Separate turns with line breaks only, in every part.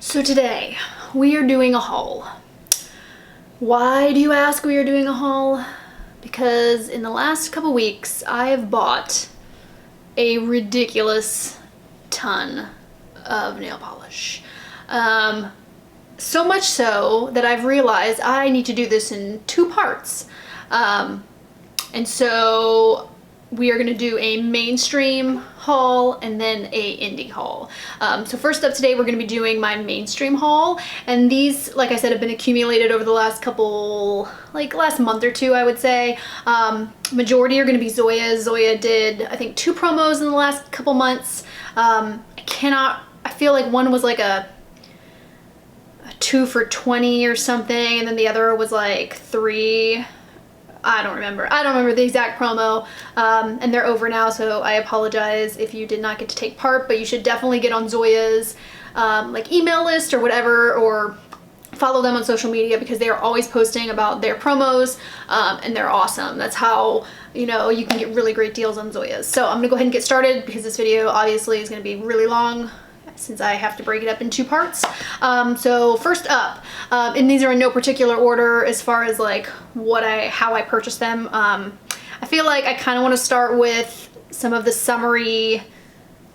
So today we are doing a haul. Why do you ask we are doing a haul? Because in the last couple weeks I have bought a ridiculous ton of nail polish. So much so that I've realized I need to do this in two parts. And so we are going to do a mainstream haul and then a indie haul. So first up today, we're going to be doing my mainstream haul. And these, like I said, have been accumulated over the last couple, last month or two, I would say. Majority are going to be Zoya's. Zoya did, I think, 2 promos in the last couple months. I feel like one was like a 2 for $20 or something. And then the other was like 3. I don't remember the exact promo, and they're over now, so I apologize if you did not get to take part, but you should definitely get on Zoya's email list or whatever, or follow them on social media because they are always posting about their promos, and they're awesome. That's how, you know, you can get really great deals on Zoya's. So I'm gonna go ahead and get started because this video obviously is gonna be really long since I have to break it up in 2 parts. So first up, and these are in no particular order as far as like how I purchased them. I feel like I kind of want to start with some of the summery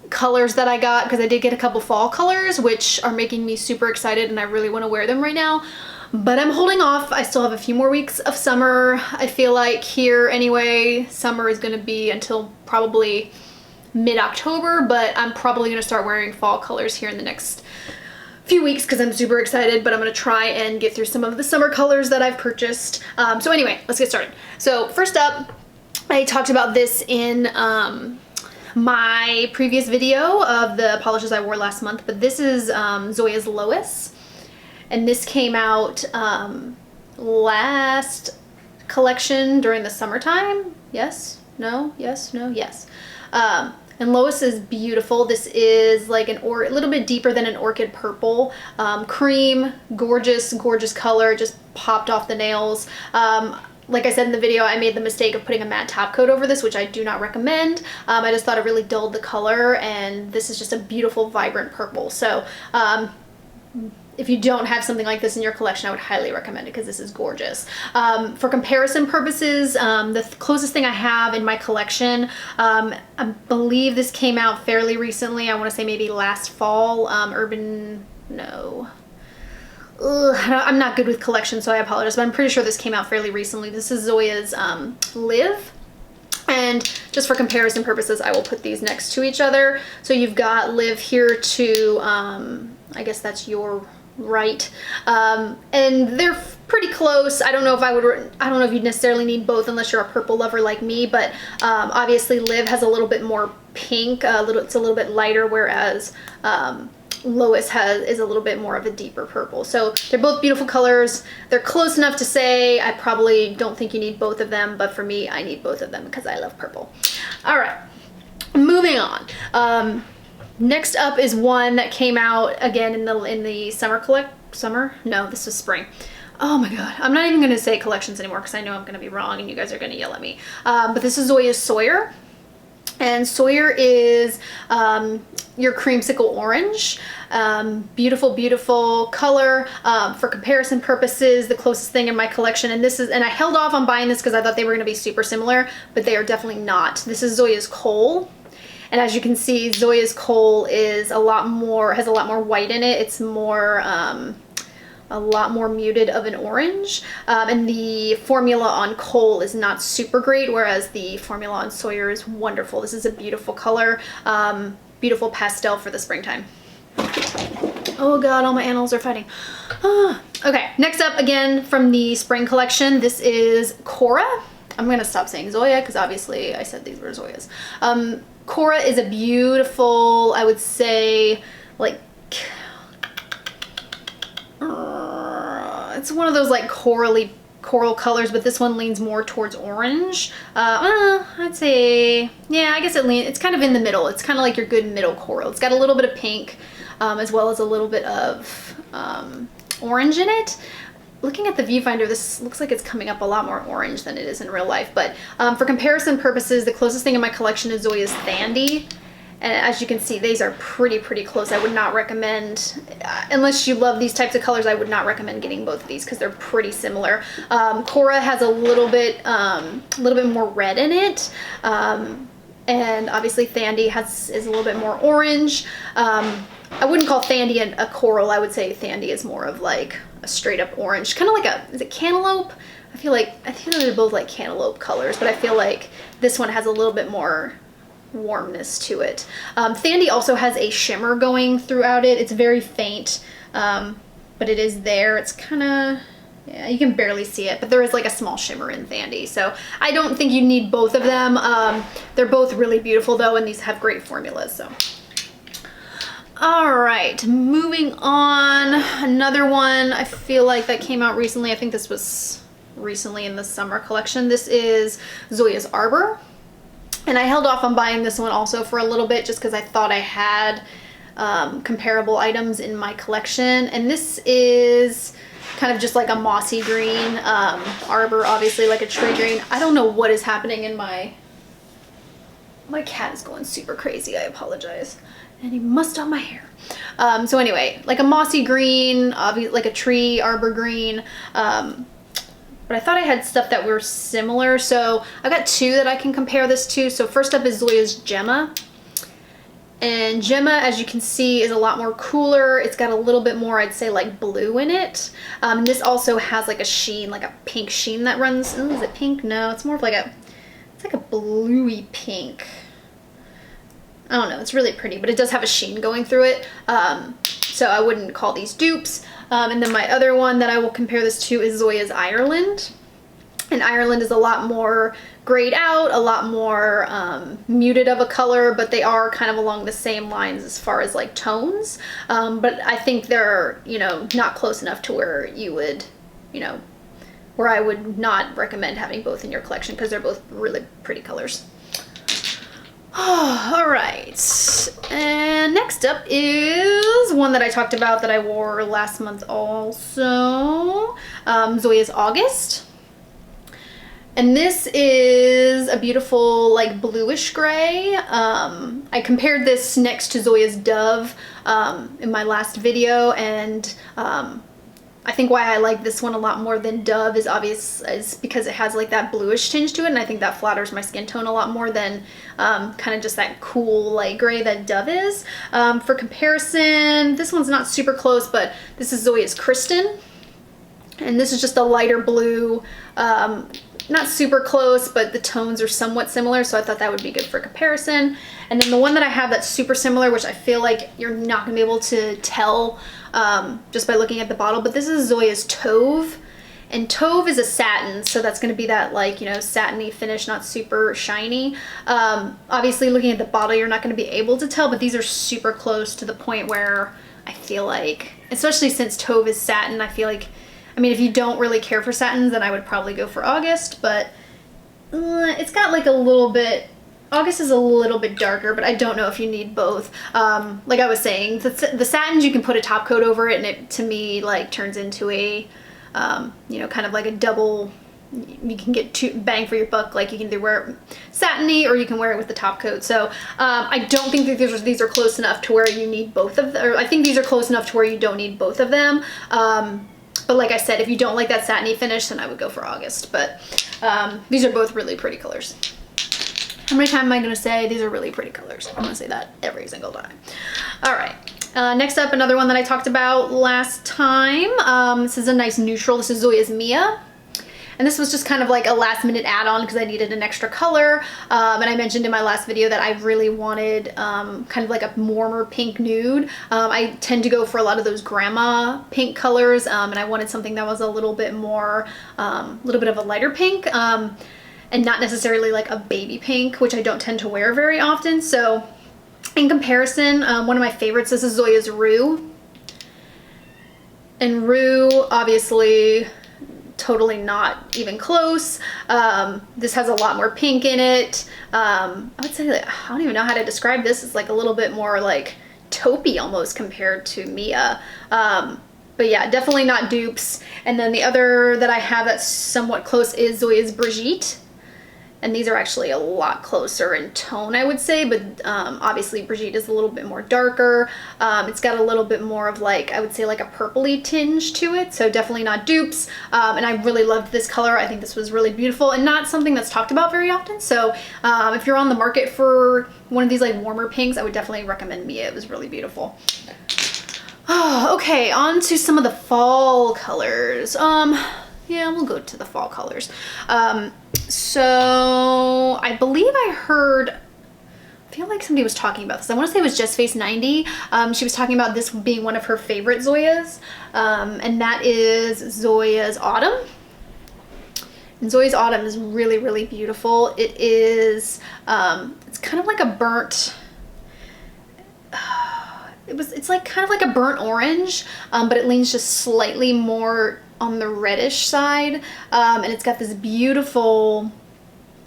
colors that I got, because I did get a couple fall colors which are making me super excited and I really want to wear them right now. But I'm holding off. I still have a few more weeks of summer. I feel like here anyway, summer is going to be until probably mid-October, but I'm probably going to start wearing fall colors here in the next few weeks because I'm super excited, but I'm going to try and get through some of the summer colors that I've purchased. So anyway, let's get started. So first up, I talked about this in my previous video of the polishes I wore last month, but this is Zoya's Lois, and this came out last collection during the summertime. Yes? No? Yes? No? Yes. And Lois is beautiful. This is like a little bit deeper than an orchid purple. Cream, gorgeous, gorgeous color, just popped off the nails. Like I said in the video, I made the mistake of putting a matte top coat over this, which I do not recommend. I just thought it really dulled the color, and this is just a beautiful, vibrant purple. So if you don't have something like this in your collection, I would highly recommend it because this is gorgeous. For comparison purposes, the closest thing I have in my collection, I believe this came out fairly recently. I want to say maybe last fall. I'm not good with collections, so I apologize, but I'm pretty sure this came out fairly recently. This is Zoya's Live. And just for comparison purposes, I will put these next to each other. So you've got Live here to, I guess that's your right, and they're pretty close. I don't know if you'd necessarily need both unless you're a purple lover like me, but obviously Liv has a little bit more pink, it's a little bit lighter, whereas Lois is a little bit more of a deeper purple. So they're both beautiful colors. They're close enough to say I probably don't think you need both of them, but for me, I need both of them because I love purple. All right, moving on. Next up is one that came out again in the summer? No, this was spring. Oh my god, I'm not even gonna say collections anymore because I know I'm gonna be wrong and you guys are gonna yell at me. But this is Zoya's Sawyer. And Sawyer is your creamsicle orange. Beautiful, beautiful color. For comparison purposes, the closest thing in my collection, and I held off on buying this because I thought they were gonna be super similar, but they are definitely not. This is Zoya's Coal. And as you can see, Zoya's Coal has a lot more white in it. It's more, a lot more muted of an orange. And the formula on Coal is not super great, whereas the formula on Sawyer is wonderful. This is a beautiful color, beautiful pastel for the springtime. Oh god, all my animals are fighting. Okay, next up again from the spring collection, this is Cora. I'm gonna stop saying Zoya because obviously I said these were Zoya's. Cora is a beautiful, I would say, like, it's one of those like coral colors, but this one leans more towards orange. I'd say, yeah, I guess it's kind of in the middle. It's kind of like your good middle coral. It's got a little bit of pink, as well as a little bit of orange in it. Looking at the viewfinder, this looks like it's coming up a lot more orange than it is in real life, but for comparison purposes, the closest thing in my collection is Zoya's Thandie. And as you can see, these are pretty close. I would not recommend, unless you love these types of colors, I would not recommend getting both of these because they're pretty similar. Cora has a little bit more red in it. And obviously Thandie is a little bit more orange. I wouldn't call Thandie a coral. I would say Thandie is more of like a straight up orange. Kind of like is it cantaloupe? I think they're both like cantaloupe colors, but I feel like this one has a little bit more warmness to it. Thandie also has a shimmer going throughout it. It's very faint, but it is there. It's kind of, yeah, you can barely see it, but there is like a small shimmer in Thandie. So I don't think you need both of them. They're both really beautiful though, and these have great formulas. So. All right, moving on. Another one I feel like that came out recently. I think this was recently in the summer collection. This is Zoya's Arbor. And I held off on buying this one also for a little bit just because I thought I had comparable items in my collection. And this is kind of just like a mossy green. Arbor, obviously like a tree green. I don't know what is happening in my cat is going super crazy. I apologize. And he mussed on my hair. So anyway, like a mossy green, obviously like a tree, arbor green. But I thought I had stuff that were similar. So I've got two that I can compare this to. So first up is Zoya's Gemma. And Gemma, as you can see, is a lot more cooler. It's got a little bit more, I'd say, like blue in it. This also has like a sheen, like a pink sheen that runs. Ooh, is it pink? No, it's more of like it's like a bluey pink. I don't know, it's really pretty, but it does have a sheen going through it. So I wouldn't call these dupes. And then my other one that I will compare this to is Zoya's Ireland. And Ireland is a lot more grayed out, a lot more muted of a color, but they are kind of along the same lines as far as like tones. But I think they're, you know, not close enough to where you would, you know, where I would not recommend having both in your collection because they're both really pretty colors. All right, and next up is one that I talked about that I wore last month also, Zoya's August. And this is a beautiful like bluish gray. I compared this next to Zoya's Dove in my last video, and I think why I like this one a lot more than Dove is because it has like that bluish tinge to it, and I think that flatters my skin tone a lot more than kind of just that cool light gray that Dove is. For comparison, this one's not super close, but this is Zoya's Kristin, and this is just a lighter blue. Not super close, but the tones are somewhat similar, so I thought that would be good for comparison. And then the one that I have that's super similar, which I feel like you're not gonna be able to tell just by looking at the bottle, but this is Zoya's Tove. And Tove is a satin, so that's gonna be that like, you know, satiny finish, not super shiny. Obviously looking at the bottle, you're not gonna be able to tell, but these are super close to the point where I feel like, especially since Tove is satin, I feel like, I mean, if you don't really care for satins, then I would probably go for August, but it's got like a little bit, August is a little bit darker, but I don't know if you need both. Like I was saying, the satins, you can put a top coat over it, and it, to me, like turns into a, you know, kind of like a double, you can get two bang for your buck. Like you can either wear it satiny or you can wear it with the top coat. So I don't think that these are close enough to where you need both of them, or I think these are close enough to where you don't need both of them. But like I said, if you don't like that satiny finish, then I would go for August. But these are both really pretty colors. How many times am I going to say these are really pretty colors? I'm going to say that every single time. All right. Next up, another one that I talked about last time. This is a nice neutral. This is Zoya's Mia. And this was just kind of like a last minute add-on because I needed an extra color. And I mentioned in my last video that I really wanted kind of like a warmer pink nude. I tend to go for a lot of those grandma pink colors, and I wanted something that was a little bit more, a little bit of a lighter pink, and not necessarily like a baby pink, which I don't tend to wear very often. So in comparison, one of my favorites, this is Zoya's Rue. And Rue, obviously, totally not even close. This has a lot more pink in it. I would say, like, I don't even know how to describe this. It's like a little bit more like taupey almost compared to Mia. But yeah, definitely not dupes. And then the other that I have that's somewhat close is Zoya's Brigitte. And these are actually a lot closer in tone, I would say, but obviously Brigitte is a little bit more darker. It's got a little bit more of like, I would say like a purpley tinge to it, so definitely not dupes. And I really loved this color. I think this was really beautiful and not something that's talked about very often. So if you're on the market for one of these like warmer pinks, I would definitely recommend Mia. It was really beautiful. Oh, okay, on to some of the fall colors. Yeah, we'll go to the fall colors. So I believe I heard, I feel like somebody was talking about this. I want to say it was Just Face 90. She was talking about this being one of her favorite Zoyas, and that is Zoya's Autumn. And Zoya's Autumn is really, really beautiful. It is, it's kind of like a burnt, it's like kind of like a burnt orange, but it leans just slightly more on the reddish side, and it's got this beautiful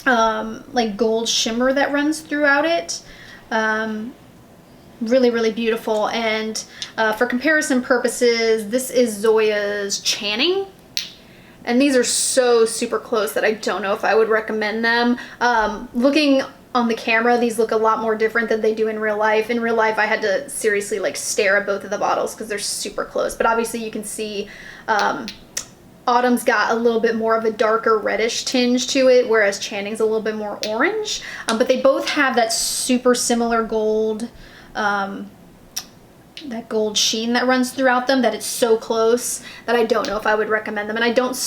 like gold shimmer that runs throughout it. Really, really beautiful. And for comparison purposes, this is Zoya's Channing, and these are so super close that I don't know if I would recommend them. Looking on the camera, these look a lot more different than they do in real life. In real life, I had to seriously like stare at both of the bottles because they're super close, but obviously you can see Autumn's got a little bit more of a darker reddish tinge to it, whereas Channing's a little bit more orange. But they both have that super similar gold, that gold sheen that runs throughout them, that it's so close that I don't know if I would recommend them. And I don't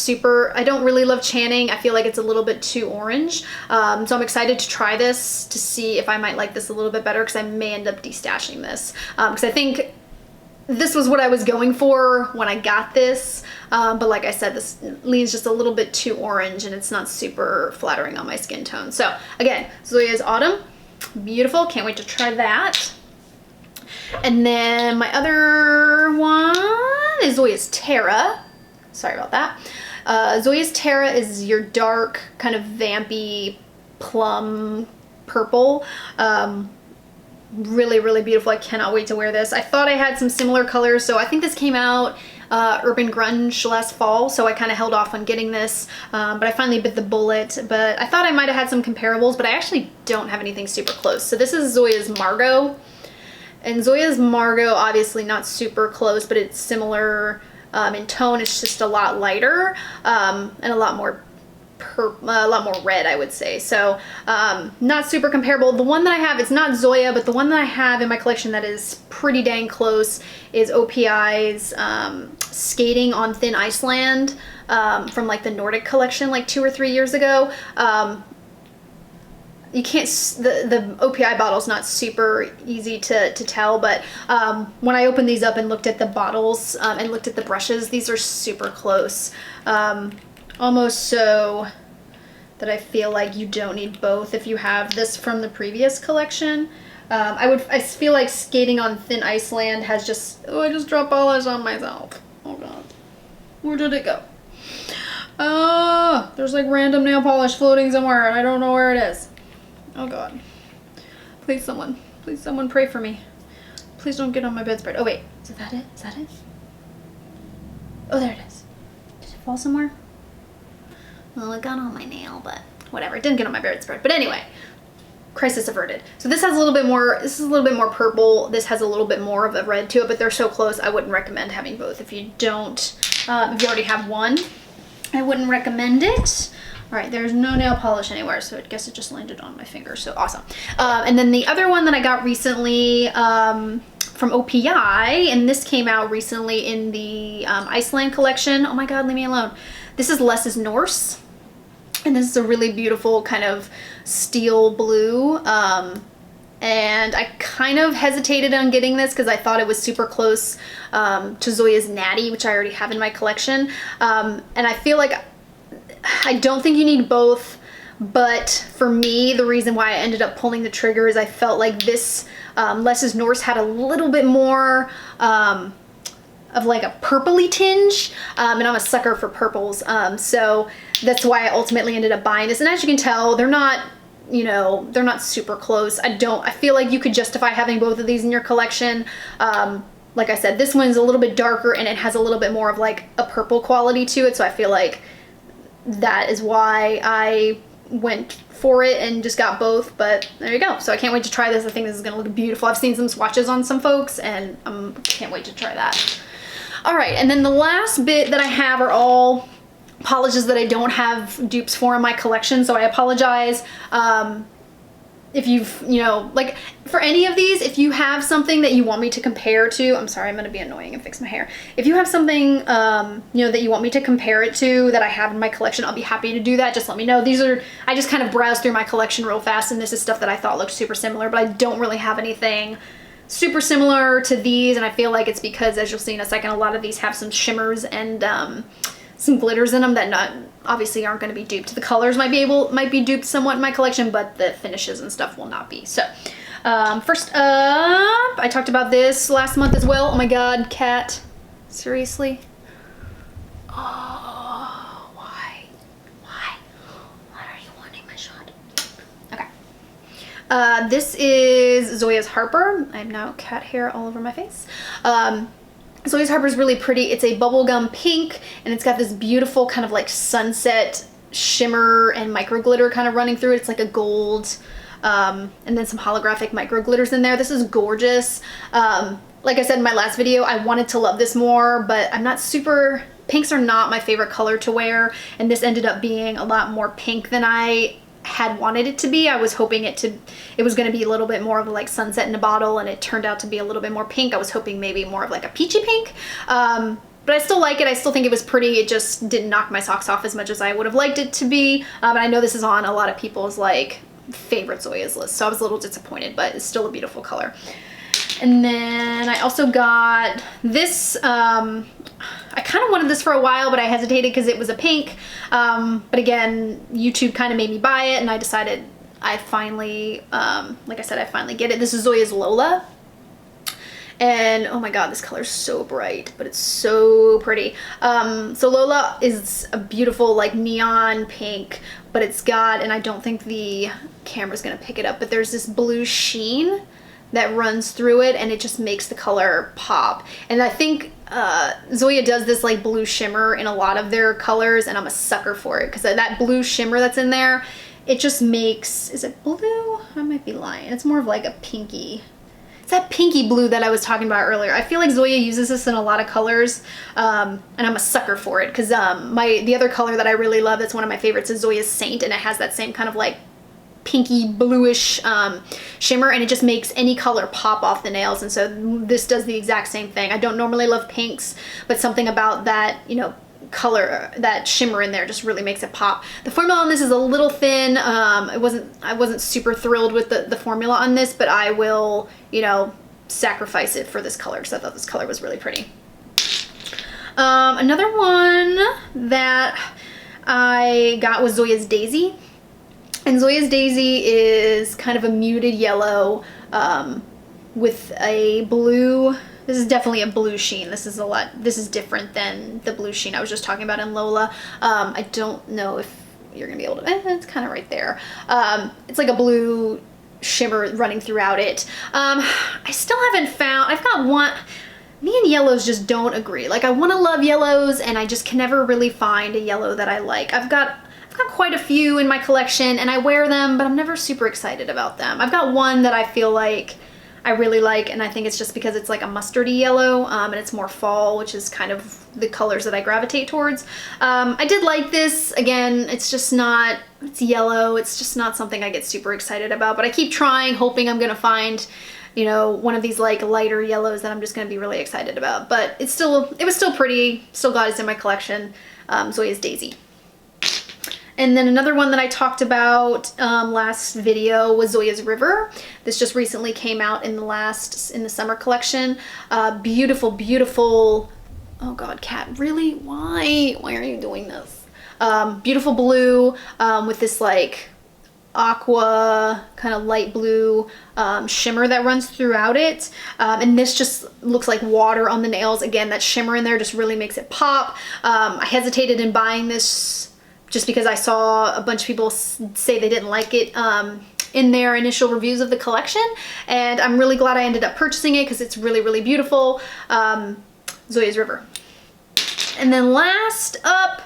really love Channing. I feel like it's a little bit too orange. So I'm excited to try this to see if I might like this a little bit better, because I may end up destashing this. Because I think this was what I was going for when I got this, but like I said, this leans just a little bit too orange and it's not super flattering on my skin tone. So again, Zoya's Autumn, beautiful, can't wait to try that. And then my other one is Zoya's Terra. Sorry about that. Zoya's Terra is your dark, kind of vampy plum purple. Really, really beautiful. I cannot wait to wear this. I thought I had some similar colors, so I think this came out Urban Grunge last fall, so I kind of held off on getting this, but I finally bit the bullet. But I thought I might have had some comparables, but I actually don't have anything super close. So this is Zoya's Margo, and Zoya's Margo, obviously not super close, but it's similar in tone. It's just a lot lighter and a lot more red, I would say. So not super comparable. The one that I have, it's not Zoya, but the one that I have in my collection that is pretty dang close is OPI's Skating on Thin Iceland from like the Nordic collection like 2 or 3 years ago. You can't, the OPI bottle's not super easy to tell, but when I opened these up and looked at the bottles and looked at the brushes, these are super close. Almost so that I feel like you don't need both if you have this from the previous collection. I feel like Skating on Thin Iceland has just, oh, I just dropped polish on myself. Oh god. Where did it go? Oh, there's like random nail polish floating somewhere and I don't know where it is. Oh god. Please someone pray for me. Please don't get on my bedspread. Oh wait, is that it? Is that it? Oh, there it is. Did it fall somewhere? Well, it got on my nail, but whatever. It didn't get on my bedspread. But anyway, crisis averted. So this has a little bit more, this is a little bit more purple. This has a little bit more of a red to it, but they're so close, I wouldn't recommend having both. If you don't, if you already have one, I wouldn't recommend it. All right, there's no nail polish anywhere, so I guess it just landed on my finger, so awesome. And then the other one that I got recently from OPI, and this came out recently in the Iceland collection. Oh my god, leave me alone. This is Less is Norse. And this is a really beautiful kind of steel blue. And I kind of hesitated on getting this because I thought it was super close to Zoya's Natty, which I already have in my collection. And I feel like I don't think you need both, but for me, the reason why I ended up pulling the trigger is I felt like this Less is Norse had a little bit more of like a purpley tinge, and I'm a sucker for purples, so that's why I ultimately ended up buying this. And as you can tell, they're not, you know, they're not super close. I feel like you could justify having both of these in your collection. Like I said, this one's a little bit darker and it has a little bit more of like a purple quality to it, so I feel like that is why I went for it and just got both, but there you go. So I can't wait to try this. I think this is gonna look beautiful. I've seen some swatches on some folks and I can't wait to try that. All right, and then the last bit that I have are all polishes that I don't have dupes for in my collection, so I apologize. If you've, you know, like for any of these, if you have something that you want me to compare to, I'm sorry, I'm gonna be annoying and fix my hair. If you have something, you know, that you want me to compare it to that I have in my collection, I'll be happy to do that. Just let me know. These are, I just kind of browsed through my collection real fast and this is stuff that I thought looked super similar, but I don't really have anything super similar to these. And I feel like it's because, as you'll see in a second, a lot of these have some shimmers and some glitters in them that obviously aren't going to be duped. The colors might be duped somewhat in my collection, but the finishes and stuff will not be. So first up, I talked about this last month as well. Oh my god, cat, seriously? Oh, why are you wanting my shot? Okay, this is Zoya's Harper. I have now cat hair all over my face. Zoya's Harper is really pretty. It's a bubblegum pink and it's got this beautiful kind of like sunset shimmer and micro glitter kind of running through it. It's like a gold and then some holographic micro glitters in there. This is gorgeous. Like I said in my last video, I wanted to love this more, but I'm not super, pinks are not my favorite color to wear, and this ended up being a lot more pink than I had wanted it to be. I was hoping it was going to be a little bit more of like sunset in a bottle, and it turned out to be a little bit more pink. I was hoping maybe more of like a peachy pink, but I still like it. I still think it was pretty. It just didn't knock my socks off as much as I would have liked it to be. But I know this is on a lot of people's like favorite Zoya's list, so I was a little disappointed, but it's still a beautiful color. And then I also got this, I kind of wanted this for a while, but I hesitated because it was a pink. But again, YouTube kind of made me buy it, and I decided I finally, like I said, I finally get it. This is Zoya's Lola. And oh my god, this color is so bright, but it's so pretty. So Lola is a beautiful like neon pink, but it's got, and I don't think the camera's gonna pick it up, but there's this blue sheen that runs through it, and it just makes the color pop. And I think Zoya does this like blue shimmer in a lot of their colors, and I'm a sucker for it because that blue shimmer that's in there, it just makes, is it blue? I might be lying. It's more of like a pinky. It's that pinky blue that I was talking about earlier. I feel like Zoya uses this in a lot of colors, and I'm a sucker for it because the other color that I really love, that's one of my favorites, is Zoya's Saint, and it has that same kind of like pinky bluish shimmer, and it just makes any color pop off the nails. And so this does the exact same thing. I don't normally love pinks, but something about that, you know, color, that shimmer in there just really makes it pop. The formula on this is a little thin. I wasn't super thrilled with the formula on this, but I will, you know, sacrifice it for this color because I thought this color was really pretty. Another one that I got was Zoya's Daisy. And Zoya's Daisy is kind of a muted yellow with a blue, this is definitely a blue sheen. This is different than the blue sheen I was just talking about in Lola. I don't know if you're gonna be able to, it's kind of right there. It's like a blue shimmer running throughout it. I still haven't found, I've got one, me and yellows just don't agree. Like I wanna love yellows and I just can never really find a yellow that I like. I've got quite a few in my collection and I wear them, but I'm never super excited about them. I've got one that I feel like I really like, and I think it's just because it's like a mustardy yellow, and it's more fall, which is kind of the colors that I gravitate towards. I did like this. Again, it's just not, it's yellow. It's just not something I get super excited about, but I keep trying, hoping I'm gonna find, you know, one of these like lighter yellows that I'm just gonna be really excited about. But it was still pretty, still got it in my collection. Zoya's Daisy. And then another one that I talked about last video was Zoya's River. This just recently came out in the summer collection. Beautiful, beautiful, oh god, cat, really? Why are you doing this? Beautiful blue with this like aqua kind of light blue shimmer that runs throughout it, and this just looks like water on the nails. Again, that shimmer in there just really makes it pop. I hesitated in buying this just because I saw a bunch of people say they didn't like it in their initial reviews of the collection, and I'm really glad I ended up purchasing it because it's really, really beautiful. Zoya's River. And then last up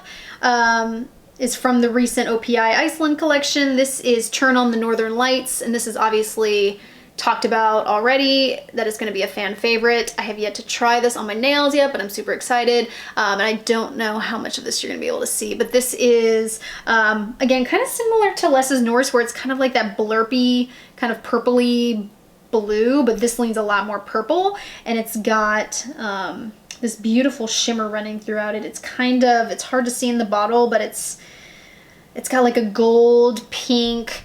is from the recent OPI Iceland collection. This is Turn on the Northern Lights, and this is obviously talked about already, that is gonna be a fan favorite. I have yet to try this on my nails yet, but I'm super excited. And I don't know how much of this you're gonna be able to see, but this is, again, kind of similar to Less's Norse, where it's kind of like that blurpy, kind of purpley blue, but this leans a lot more purple, and it's got this beautiful shimmer running throughout it. It's kind of, it's hard to see in the bottle, but it's got like a gold, pink,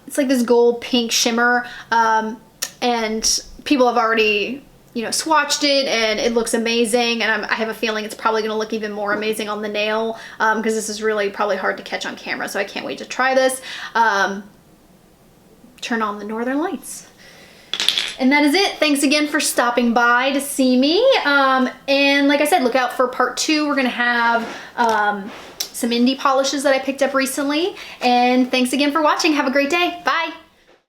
it's like this gold pink shimmer, and people have already, you know, swatched it and it looks amazing, and I have a feeling it's probably going to look even more amazing on the nail, because this is really probably hard to catch on camera, so I can't wait to try this. Turn on the Northern Lights. And that is it. Thanks again for stopping by to see me. And like I said, look out for part 2. We're gonna have some indie polishes that I picked up recently. And thanks again for watching. Have a great day. Bye.